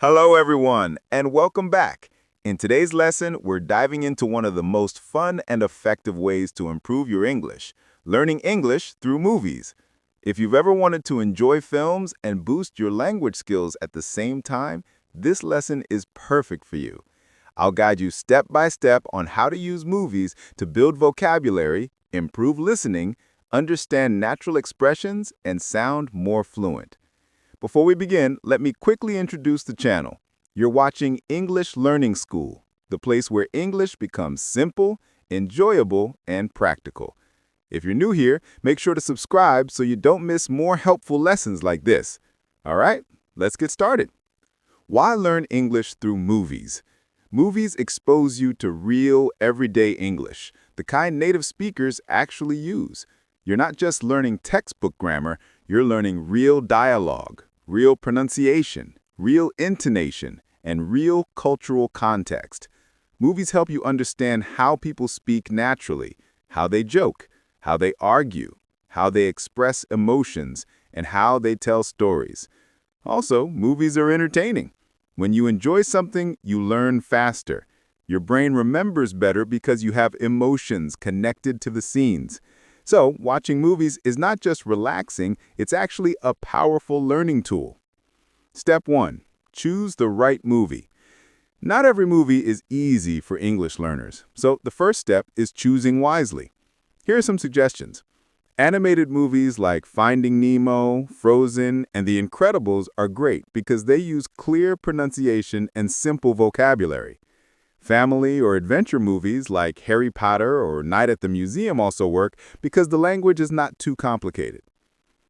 Hello, everyone, and welcome back. In today's lesson, we're diving into one of the most fun and effective ways to improve your English, learning English through movies. If you've ever wanted to enjoy films and boost your language skills at the same time, this lesson is perfect for you. I'll guide you step by step on how to use movies to build vocabulary, improve listening, understand natural expressions, and sound more fluent. Before we begin, let me quickly introduce the channel. You're watching English Learning School, the place where English becomes simple, enjoyable, and practical. If you're new here, make sure to subscribe so you don't miss more helpful lessons like this. All right, let's get started. Why learn English through movies? Movies expose you to real, everyday English, the kind native speakers actually use. You're not just learning textbook grammar, you're learning real dialogue, real pronunciation, real intonation, and real cultural context. Movies help you understand how people speak naturally, how they joke, how they argue, how they express emotions, and how they tell stories. Also, movies are entertaining. When you enjoy something, you learn faster. Your brain remembers better because you have emotions connected to the scenes. So, watching movies is not just relaxing, it's actually a powerful learning tool. Step 1. Choose the right movie. Not every movie is easy for English learners, so the first step is choosing wisely. Here are some suggestions. Animated movies like Finding Nemo, Frozen, and The Incredibles are great because they use clear pronunciation and simple vocabulary. Family or adventure movies like Harry Potter or Night at the Museum also work because the language is not too complicated.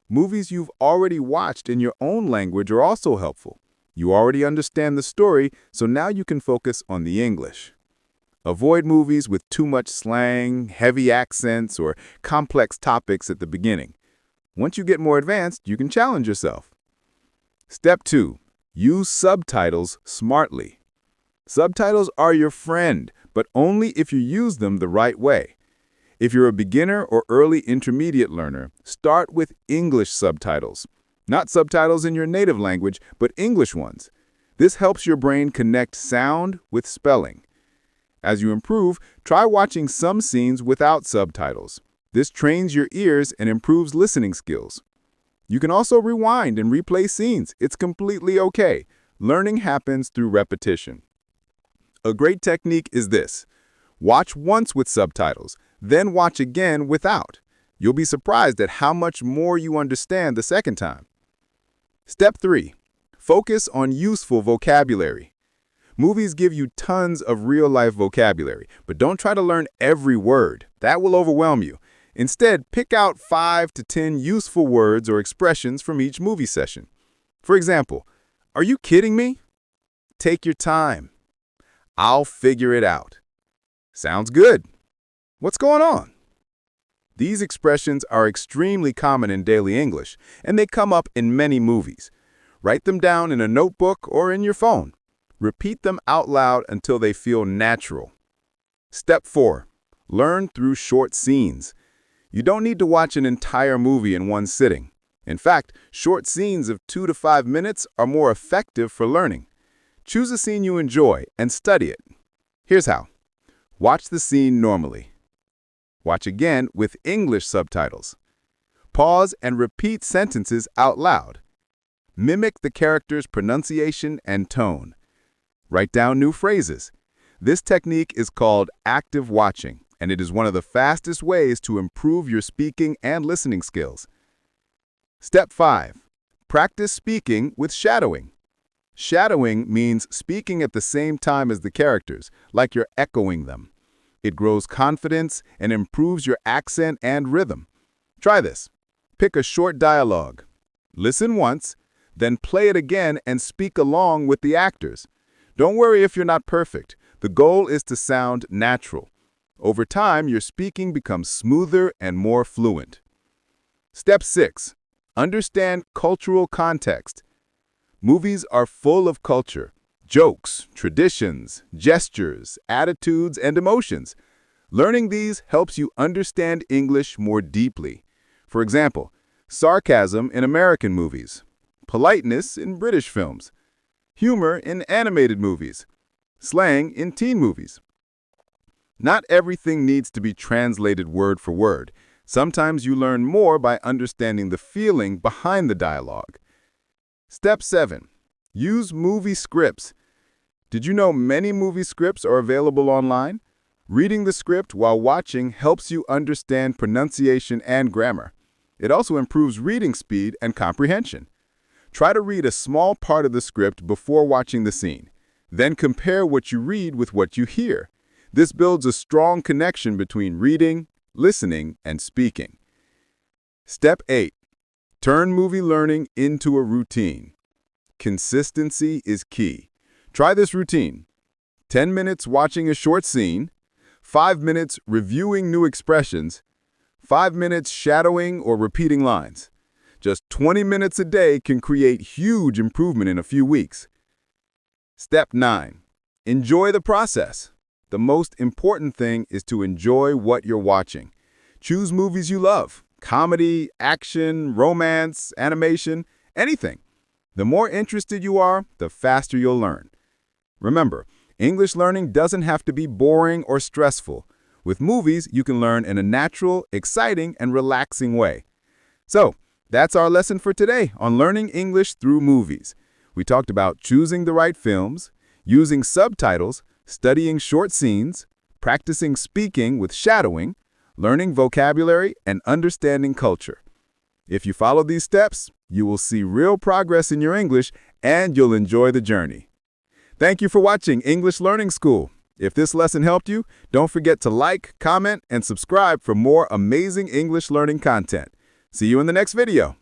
Movies you've already watched in your own language are also helpful. You already understand the story, so now you can focus on the English. Avoid movies with too much slang, heavy accents, or complex topics at the beginning. Once you get more advanced, you can challenge yourself. Step 2. Use subtitles smartly. Subtitles are your friend, but only if you use them the right way. If you're a beginner or early intermediate learner, start with English subtitles. Not subtitles in your native language, but English ones. This helps your brain connect sound with spelling. As you improve, try watching some scenes without subtitles. This trains your ears and improves listening skills. You can also rewind and replay scenes. It's completely okay. Learning happens through repetition. A great technique is this. Watch once with subtitles, then watch again without. You'll be surprised at how much more you understand the second time. Step 3. Focus on useful vocabulary. Movies give you tons of real-life vocabulary, but don't try to learn every word. That will overwhelm you. Instead, pick out 5 to 10 useful words or expressions from each movie session. For example, "Are you kidding me?" "Take your time." "I'll figure it out." "Sounds good." "What's going on?" These expressions are extremely common in daily English, and they come up in many movies. Write them down in a notebook or in your phone. Repeat them out loud until they feel natural. Step 4. Learn through short scenes. You don't need to watch an entire movie in one sitting. In fact, short scenes of 2 to 5 minutes are more effective for learning. Choose a scene you enjoy and study it. Here's how. Watch the scene normally. Watch again with English subtitles. Pause and repeat sentences out loud. Mimic the character's pronunciation and tone. Write down new phrases. This technique is called active watching, and it is one of the fastest ways to improve your speaking and listening skills. Step 5. Practice speaking with shadowing. Shadowing means speaking at the same time as the characters, like you're echoing them. It grows confidence and improves your accent and rhythm. Try this. Pick a short dialogue. Listen once, then play it again and speak along with the actors. Don't worry if you're not perfect. The goal is to sound natural. Over time, your speaking becomes smoother and more fluent. Step 6. Understand cultural context. Movies are full of culture, jokes, traditions, gestures, attitudes, and emotions. Learning these helps you understand English more deeply. For example, sarcasm in American movies, politeness in British films. humor in animated movies, slang in teen movies. Not everything needs to be translated word for word. Sometimes you learn more by understanding the feeling behind the dialogue. Step 7. Use movie scripts. Did you know many movie scripts are available online? Reading the script while watching helps you understand pronunciation and grammar. It also improves reading speed and comprehension. Try to read a small part of the script before watching the scene. Then compare what you read with what you hear. This builds a strong connection between reading, listening, and speaking. Step 8. Turn movie learning into a routine. Consistency is key. Try this routine. 10 minutes watching a short scene, 5 minutes reviewing new expressions, 5 minutes shadowing or repeating lines. Just 20 minutes a day can create huge improvement in a few weeks. Step 9. Enjoy the process. The most important thing is to enjoy what you're watching. Choose movies you love. Comedy, action, romance, animation, anything. The more interested you are, the faster you'll learn. Remember, English learning doesn't have to be boring or stressful. With movies, you can learn in a natural, exciting, and relaxing way. So, that's our lesson for today on learning English through movies. We talked about choosing the right films, using subtitles, studying short scenes, practicing speaking with shadowing, learning vocabulary, and understanding culture. If you follow these steps, you will see real progress in your English and you'll enjoy the journey. Thank you for watching English Learning School. If this lesson helped you, don't forget to like, comment, and subscribe for more amazing English learning content. See you in the next video.